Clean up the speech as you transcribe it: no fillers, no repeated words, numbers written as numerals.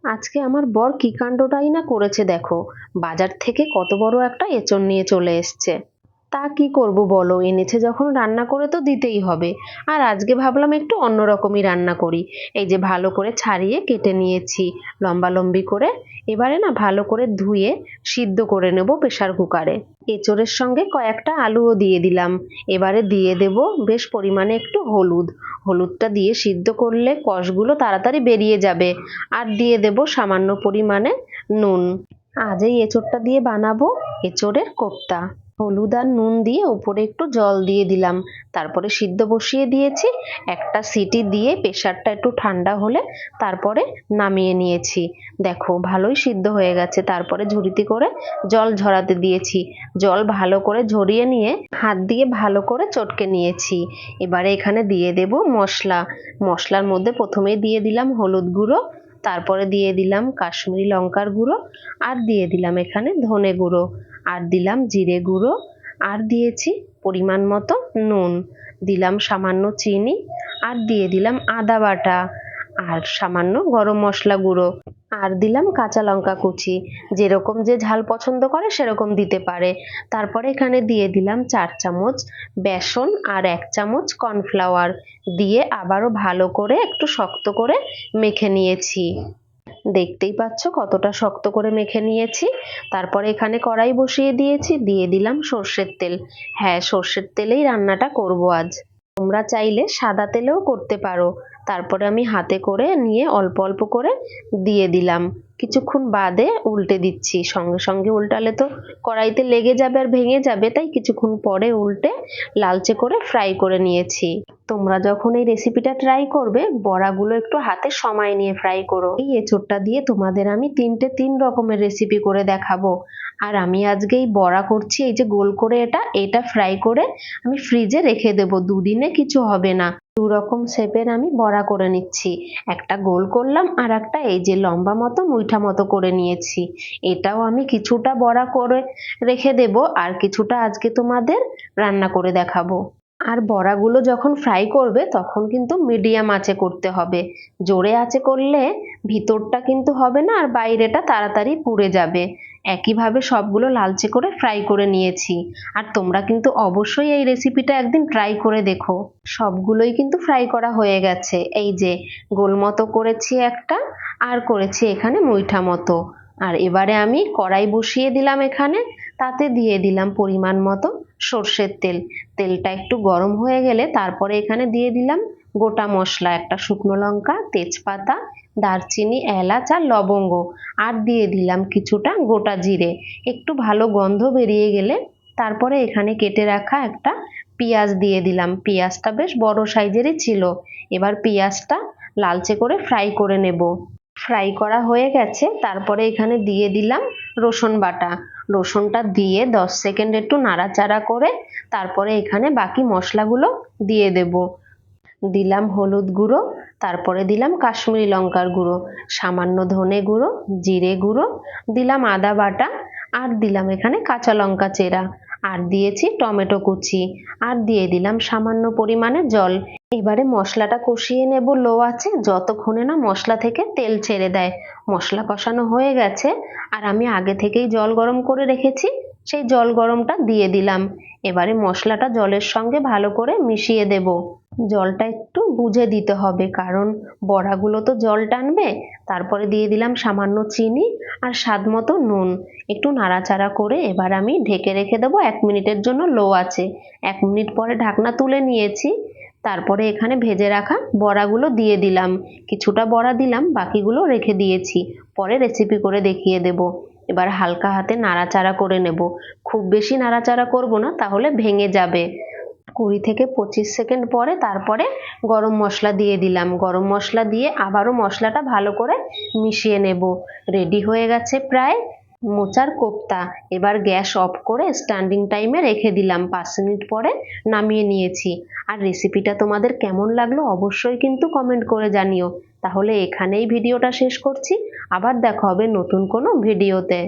আজকে আমার বর কি কাণ্ডটাই না করেছে দেখো। বাজার থেকে কত বড় একটা এঁচোড় নিয়ে চলে এসছে। তা কি করব বলো, এনেছে যখন রান্না করে তো দিতেই হবে। আর আজকে ভাবলাম একটু অন্যরকমই রান্না করি। এই যে ভালো করে ছাড়িয়ে কেটে নিয়েছি লম্বা লম্বি করে। এবারে না ভালো করে ধুয়ে সিদ্ধ করে নেব প্রেসার কুকারে। এঁচোড়ের সঙ্গে কয়েকটা আলুও দিয়ে দিলাম। এবারে দিয়ে দেব বেশ পরিমাণে একটু হলুদ। হলুদটা দিয়ে সিদ্ধ করলে কষগুলো তাড়াতাড়ি বেরিয়ে যাবে। আর দিয়ে দেব সামান্য পরিমাণে নুন। আজ এই এঁচোড়টা দিয়ে বানাবো এঁচোড়ের কোপ্তা। হলুদ আর নুন দিয়ে উপরে একটু জল দিয়ে দিলাম। তারপরে সিদ্ধ বসিয়ে দিয়েছি। একটা সিটি দিয়ে প্রেসারটা একটু ঠান্ডা হলে তারপরে নামিয়ে নিয়েছি। দেখো ভালোই সিদ্ধ হয়ে গেছে। তারপরে ঝুড়িতে করে জল ঝরাতে দিয়েছি। জল ভালো করে ঝরিয়ে নিয়ে হাত দিয়ে ভালো করে চটকে নিয়েছি। এবারে এখানে দিয়ে দেব মশলা। মশলার মধ্যে প্রথমেই দিয়ে দিলাম হলুদ গুঁড়ো, তারপরে দিয়ে দিলাম কাশ্মীরি লঙ্কার গুঁড়ো, আর দিয়ে দিলাম এখানে ধনে গুঁড়ো, আর দিলাম জিরে গুঁড়ো, আর দিয়েছি পরিমাণ মতো নুন, দিলাম সামান্য চিনি, আর দিয়ে দিলাম আদা বাটা, আর সামান্য গরম মশলা গুঁড়ো, আর দিলাম কাঁচা লঙ্কা কুচি। যেরকম যে ঝাল পছন্দ করে সেরকম দিতে পারে। তারপরে এখানে দিয়ে দিলাম 4 চামচ বেসন আর 1 চামচ কর্নফ্লাওয়ার দিয়ে আবারও ভালো করে একটু শক্ত করে মেখে নিয়েছি। দেখতেই পাচ্ছ কতটা শক্ত করে মেখে নিয়েছি। তারপরে এখানে কড়াই বসিয়ে দিয়েছি, দিয়ে দিলাম সর্ষের তেল। হ্যাঁ, সর্ষের তেলেই রান্নাটা করব আজ। তোমরা চাইলে সাদা তেলেও করতে পারো। তারপরে আমি হাতে করে নিয়ে অল্প অল্প করে দিয়ে দিলাম। কিছুক্ষণ বাদে উল্টে দিচ্ছি। সঙ্গে সঙ্গে উল্টালে তো কড়াইতে লেগে যাবে আর ভেঙে যাবে, তাই কিছুক্ষণ পরে উল্টে লালচে করে ফ্রাই করে নিয়েছি। তোমরা যখন এই রেসিপিটা ট্রাই করবে বড়াগুলো একটু হাতে সময় নিয়ে ফ্রাই করো। এই এঁচোড়টা দিয়ে তোমাদের আমি তিন রকমের রেসিপি করে দেখাবো। আর আমি আজকে এই বড়া করছি, এই যে গোল করে এটা ফ্রাই করে আমি ফ্রিজে রেখে দেবো। দুদিনে কিছু হবে না। 2 রকম শেপের আমি বড়া করে নিচ্ছি। একটা গোল করলাম আর একটা এই যে লম্বা মতো মুইঠা মতো করে নিয়েছি। এটাও আমি কিছুটা বড়া করে রেখে দেব, আর কিছুটা আজকে তোমাদের রান্না করে দেখাবো। আর বড়াগুলো যখন ফ্রাই করবে তখন কিন্তু মিডিয়াম আঁচে করতে হবে। জোরে আঁচে করলে ভিতরটা কিন্তু হবে না আর বাইরেটা তাড়াতাড়ি পুড়ে যাবে। একইভাবে সবগুলো লালচে করে ফ্রাই করে নিয়েছি। আর তোমরা কিন্তু অবশ্যই এই রেসিপিটা একদিন ট্রাই করে দেখো। সবগুলোই কিন্তু ফ্রাই করা হয়ে গেছে। এই যে গোল মতো করেছি একটা, আর করেছি এখানে মুইঠা মতো। আর এবারে আমি কড়াই বসিয়ে দিলাম এখানে। তাতে দিয়ে দিলাম পরিমাণ মতো সর্ষের তেল। তেলটা একটু গরম হয়ে গেলে তারপরে এখানে দিয়ে দিলাম গোটা মশলা, একটা শুকনো লঙ্কা, তেজপাতা, দারচিনি, এলাচ আর লবঙ্গ, আর দিয়ে দিলাম কিছুটা গোটা জিরে। একটু ভালো গন্ধ বেরিয়ে গেলে তারপরে এখানে কেটে রাখা একটা পেঁয়াজ দিয়ে দিলাম। পেঁয়াজটা বেশ বড় সাইজেরই ছিল। এবার পেঁয়াজটা লালচে করে ফ্রাই করে নেব। ফ্রাই করা হয়ে গেছে। তারপরে এখানে দিয়ে দিলাম রসুন বাটা। রসুনটা দিয়ে 10 সেকেন্ড একটু নাড়াচাড়া করে তারপরে এখানে বাকি মশলাগুলো দিয়ে দেব। দিলাম হলুদ গুঁড়ো, তারপরে দিলাম কাশ্মীরি লঙ্কার গুঁড়ো, সামান্য ধনে গুঁড়ো, জিরে গুঁড়ো, দিলাম আদা বাটা, আর দিলাম এখানে কাঁচা লঙ্কা চেরা, আর দিয়েছি টমেটো কুচি, আর দিয়ে দিলাম সামান্য পরিমাণে জল। এবারে মশলাটা কষিয়ে নেব লো আছে, যতক্ষণে না মশলা থেকে তেল ছেড়ে দেয়। মশলা কষানো হয়ে গেছে আর আমি আগে থেকেই জল গরম করে রেখেছি, সেই জল গরমটা দিয়ে দিলাম। এবারে মশলাটা জলের সঙ্গে ভালো করে মিশিয়ে দেব। জলটা একটু বুঝে দিতে হবে, কারণ বড়াগুলো তো জল টানবে। তারপরে দিয়ে দিলাম সামান্য চিনি আর স্বাদ মতো নুন। একটু নাড়াচাড়া করে এবার আমি ঢেকে রেখে দেবো 1 মিনিটের জন্য লো আছে। 1 মিনিট পরে ঢাকনা তুলে নিয়েছি। তারপরে এখানে ভেজে রাখা বড়াগুলো দিয়ে দিলাম। কিছুটা বড়া দিলাম, বাকিগুলো রেখে দিয়েছি, পরে রেসিপি করে দেখিয়ে দেব। এবার হালকা হাতে নাড়াচাড়া করে নেব। খুব বেশি নাড়াচাড়া করব না, তাহলে ভেঙে যাবে। 20 থেকে 25 সেকেন্ড পরে তারপরে গরম মশলা দিয়ে দিলাম। গরম মশলা দিয়ে আবারও মশলাটা ভালো করে মিশিয়ে নেব। রেডি হয়ে গেছে প্রায় মোচার কোপ্তা। এবার গ্যাস অফ করে স্ট্যান্ডিং টাইমে রেখে দিলাম। 5 মিনিট পরে নামিয়ে নিয়েছি। আর রেসিপিটা তোমাদের কেমন লাগলো অবশ্যই কিন্তু কমেন্ট করে জানিও। তাহলে এখানেই ভিডিওটা শেষ করছি। আবার দেখা হবে নতুন কোনো ভিডিওতে।